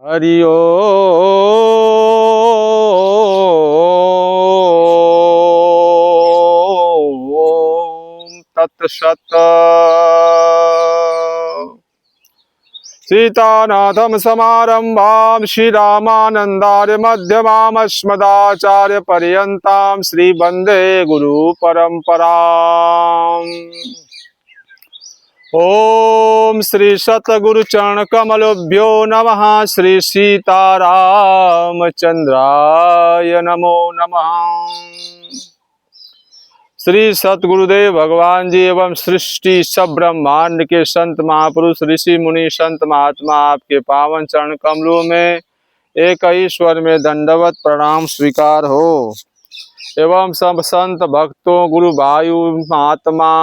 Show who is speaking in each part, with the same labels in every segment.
Speaker 1: हरि ओम तत्सत्। सीतानाथं समारंभां श्रीरामानन्दार्य मध्यमाम् अस्मदाचार्य पर्यन्तां श्रीवन्दे गुरु परम्पराम्। ओम श्री सतगुरु चरण कमलभ्यो नमः। श्री सीतारामचंद्राय नमो नमः। श्री सतगुरुदेव भगवान जी एवं सृष्टि सब ब्रह्मांड के संत महापुरुष ऋषि मुनि संत महात्मा आपके पावन चरण कमलों में एक ईश्वर में दंडवत प्रणाम स्वीकार हो एवं सब संत भक्तों गुरु भाई महात्मा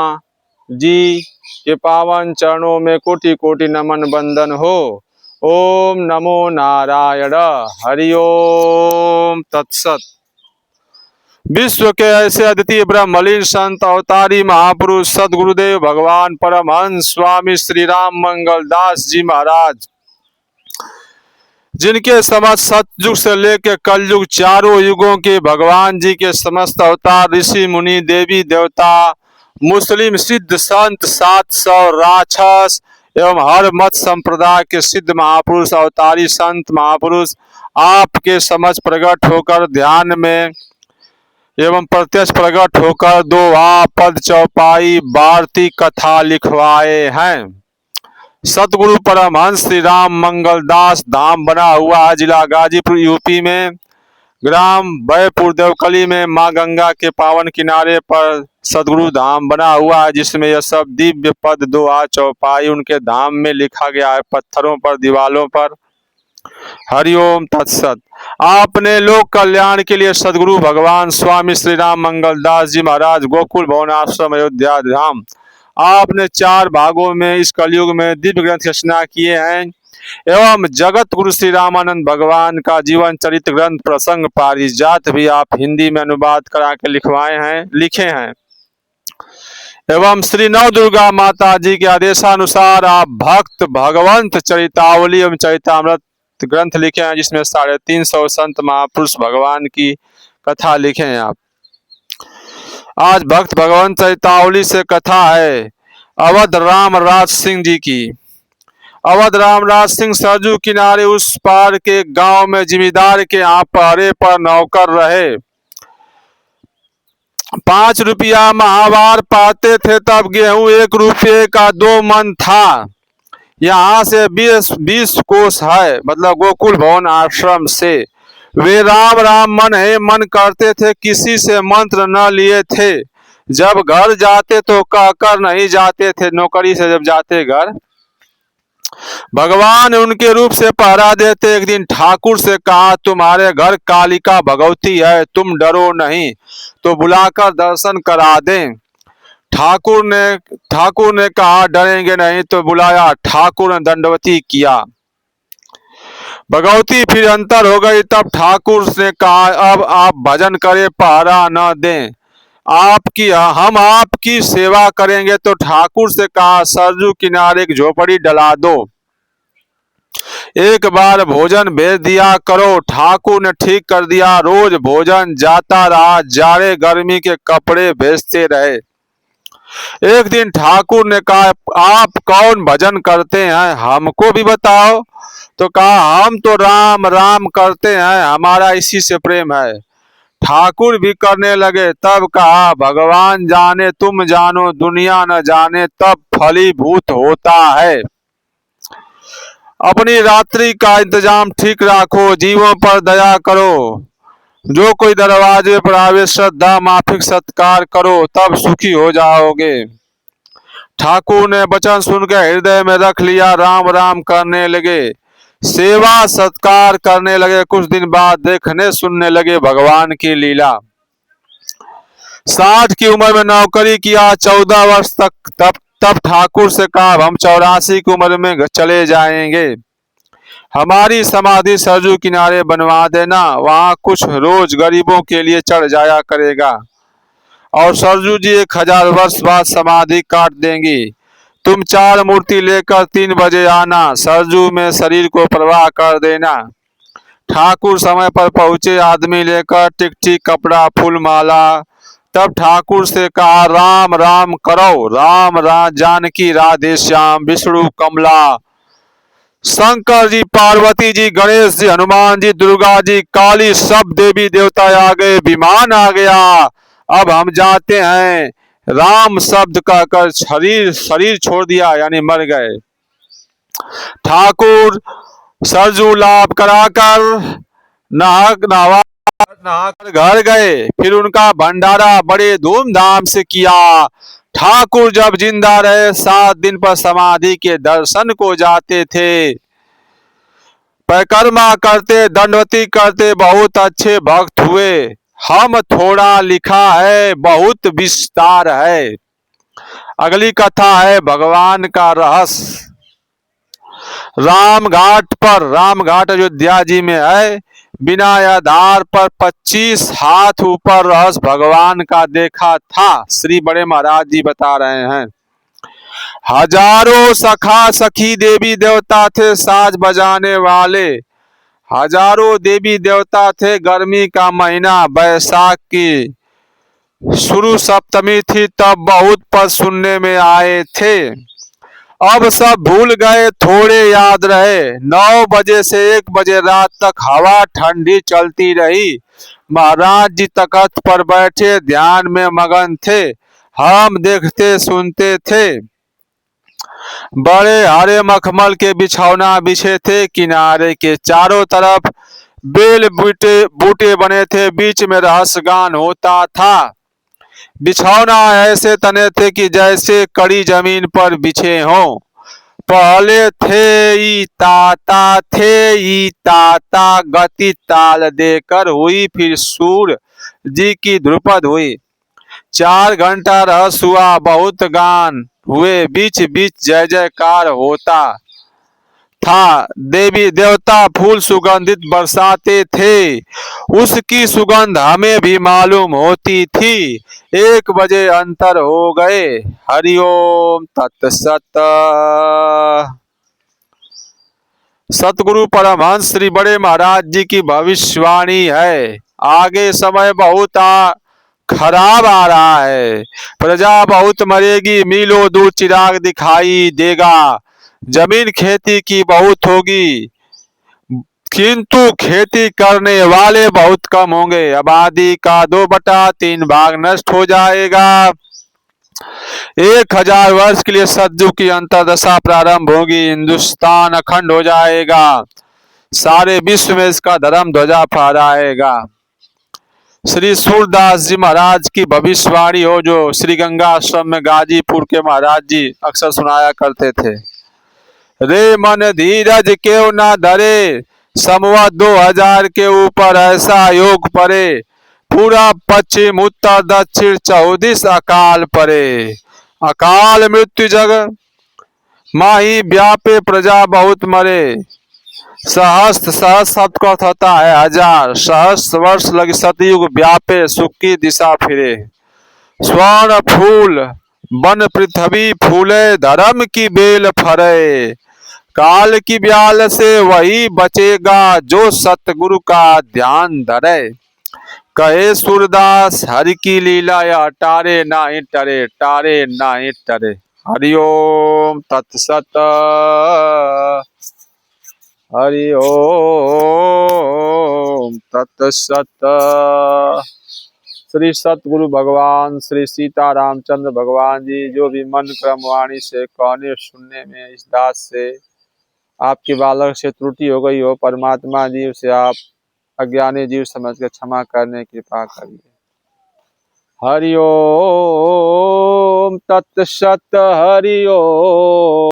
Speaker 1: जी के पावन चरणों में कोटि कोटि नमन बंदन हो। ओम नमो नारायण। हरि ओम तत्सत। विश्व के ऐसे अद्वितीय ब्रह्मलीन संत अवतारी महापुरुष सदगुरुदेव भगवान परमहंस स्वामी श्री राम मंगल दास जी महाराज, जिनके समस्त सतयुग से लेकर कलयुग चारों युगों के भगवान जी के समस्त अवतार ऋषि मुनि देवी देवता मुस्लिम सिद्ध संत 700 राक्षस एवं हर मत संप्रदाय के सिद्ध महापुरुष अवतारी संत महापुरुष आपके समझ प्रकट होकर ध्यान में एवं प्रत्यक्ष प्रकट होकर दो पद चौपाई वार्ती कथा लिखवाए हैं। सतगुरु परमहंस श्री राम मंगल दास धाम बना हुआ है जिला गाजीपुर यूपी में, ग्राम बैपुर देवकली में मां गंगा के पावन किनारे पर सदगुरु धाम बना हुआ है, जिसमें यह सब दिव्य पद दो चौपाई उनके धाम में लिखा गया है पत्थरों पर दीवालों पर। हरिओम तत्सत। आपने लोक कल्याण के लिए सदगुरु भगवान स्वामी श्री राम मंगल दास जी महाराज गोकुल भवन आश्रम अयोध्या धाम आपने 4 भागों में इस कलयुग में दिव्य ग्रंथ रचना किए हैं एवं जगत गुरु श्री रामानंद भगवान का जीवन चरित्र ग्रंथ प्रसंग पारिजात भी आप हिंदी में अनुवाद करा के लिखे हैं एवं श्री नव दुर्गा माता जी के आदेशानुसार आप भक्त भगवंत चरितावली एवं चरितामृत ग्रंथ लिखे हैं, जिसमें 350 संत महापुरुष भगवान की कथा लिखे हैं। आप आज भक्त भगवंत चरितावली से कथा है अवध राम राज सिंह जी की। अवध राम राज सिंह सरजू किनारे उस पार के गांव में जिमीदार के यहाँ पहरे पर नौकर रहे। 5 रुपया माहवार पाते थे तब गेहूं 1 रुपये का 2 मन था। यहाँ से 20 कोस है, मतलब गोकुल भवन आश्रम से। वे राम राम मन है मन करते थे, किसी से मंत्र न लिए थे। जब घर जाते तो कहकर नहीं जाते थे, नौकरी से जब जाते घर भगवान उनके रूप से पहरा देते। एक दिन ठाकुर से कहा तुम्हारे घर कालिका भगवती है, तुम डरो नहीं तो बुलाकर दर्शन करा दें। ठाकुर ने कहा डरेंगे नहीं तो बुलाया। ठाकुर ने दंडवती किया। भगवती फिर अंतर हो गई। तब ठाकुर ने कहा अब आप भजन करें, पहरा न दें, हम आपकी सेवा करेंगे। तो ठाकुर से कहा सरजू किनारे एक झोपड़ी डला दो, एक बार भोजन भेज दिया करो। ठाकुर ने ठीक कर दिया। रोज भोजन जाता रहा, जाड़े गर्मी के कपड़े भेजते रहे। एक दिन ठाकुर ने कहा आप कौन भजन करते हैं, हमको भी बताओ। तो कहा हम तो राम राम करते हैं, हमारा इसी से प्रेम है। ठाकुर भी करने लगे। तब कहा भगवान जाने तुम जानो, दुनिया न जाने तब फलीभूत होता है। अपनी रात्रि का इंतजाम ठीक रखो, जीवों पर दया करो। जो कोई दरवाजे पर आवे श्रद्धा माफिक सत्कार करो, तब सुखी हो जाओगे। ठाकुर ने वचन सुनकर हृदय में रख लिया। राम राम करने लगे, सेवा सत्कार करने लगे। कुछ दिन बाद देखने सुनने लगे भगवान की लीला। 60 की उम्र में नौकरी किया, 14 वर्ष तक। तब ठाकुर से कहा हम 84 की उम्र में चले जाएंगे, हमारी समाधि सरजू किनारे बनवा देना, वहां कुछ रोज गरीबों के लिए चढ़ जाया करेगा। और सरजू जी 1000 वर्ष बाद समाधि काट देंगी। तुम 4 मूर्ति लेकर 3 बजे आना, सरजू में शरीर को प्रवाह कर देना। ठाकुर समय पर पहुंचे, आदमी लेकर टिकटी, कपड़ा, फूल, माला। तब ठाकुर से कहा, राम राम करो, राम राम जानकी राधे श्याम, विष्णु कमला, शंकर जी, पार्वती जी, गणेश जी, हनुमान जी, दुर्गा जी, काली, सब देवी देवता आ गए, विमान आ गया। अब हम जाते हैं। राम शब्द कहकर शरीर शरीर छोड़ दिया, यानी मर गए। ठाकुर सरजू लाभ कराकर नहाकर घर गए। फिर उनका भंडारा बड़े धूमधाम से किया। ठाकुर जब जिंदा रहे 7 दिन पर समाधि के दर्शन को जाते थे, परिक्रमा करते, दंडवती करते, बहुत अच्छे भक्त हुए। हम थोड़ा लिखा है, बहुत विस्तार है। अगली कथा है भगवान का रहस्य। राम घाट अयोध्या जी में है। बिना आधार पर 25 हाथ ऊपर रहस्य भगवान का देखा था। श्री बड़े महाराज जी बता रहे हैं। हजारों सखा सखी देवी देवता थे, साज बजाने वाले। हजारों देवी देवता थे। गर्मी का महीना, बैसाख की शुरू सप्तमी थी, तब बहुत पद सुनने में आए थे। अब सब भूल गए, थोड़े याद रहे। 9 बजे से 1 बजे रात तक हवा ठंडी चलती रही। महाराज जी तख्त पर बैठे ध्यान में मगन थे। हम देखते सुनते थे। बड़े हरे मखमल के बिछौना बिछे थे। किनारे के चारों तरफ बेल बूटे बूटे बने थे। बीच में रहस्य गान होता था। बिछौना ऐसे तने थे कि जैसे कड़ी जमीन पर बिछे हों। पहले थे ई ताता गति ताल देकर हुई, फिर सूर जी की ध्रुपद हुई। 4 घंटा रहस्य हुआ, बहुत गान हुए, बीच बीच जय जयकार होता था। देवी देवता फूल सुगंधित बरसाते थे। उसकी सुगंध हमें भी मालूम होती थी। 1 बजे अंतर हो गए। हरिओम तत्सत। सतगुरु परमहंस श्री बड़े महाराज जी की भविष्यवाणी है। आगे समय बहुत खराब आ रहा है। प्रजा बहुत मरेगी, मीलों दूर चिराग दिखाई देगा। जमीन खेती की बहुत होगी, किंतु खेती करने वाले बहुत कम होंगे। आबादी का 2/3 भाग नष्ट हो जाएगा। 1000 वर्ष के लिए सतयुग की अंतर्दशा प्रारंभ होगी। हिंदुस्तान अखंड हो जाएगा। सारे विश्व में इसका धर्म ध्वजा फहराएगा। श्री सूरदास जी महाराज की भविष्यवाणी हो, जो श्री गंगा आश्रम में गाजीपुर के महाराज जी अक्सर सुनाया करते थे। रे मन धीरज क्यों ना धरे, संवत 2000 के ऊपर ऐसा योग परे। पूरा पश्चिम उत्तर दक्षिण 34 अकाल परे। अकाल मृत्यु जग माही व्यापे, प्रजा बहुत मरे। सहस्त्र शब्द का अर्थ होता है 1000। सहस्त्र वर्ष लगी सतयुग व्यापे, सुख की दिशा फिरे। स्वर्ण फूल बन पृथ्वी फूले, धर्म की बेल फरे। काल की ब्याल से वही बचेगा, जो सतगुरु का ध्यान धरे। कहे सूरदास हरि की लीला, या टारे नाही टरे, टारे नाही टरे। हरिओम तत्सत। हरि ओम तत्सत। श्री सतगुरु भगवान श्री सीता रामचंद्र भगवान जी जो भी मन क्रम वाणी से कहने सुनने में इस दास से आपके बालक से त्रुटि हो गई हो, परमात्मा जी उसे आप अज्ञानी जीव समझ कर क्षमा करने की कृपा करिए। हरि ओम तत्सत। हरि ओम।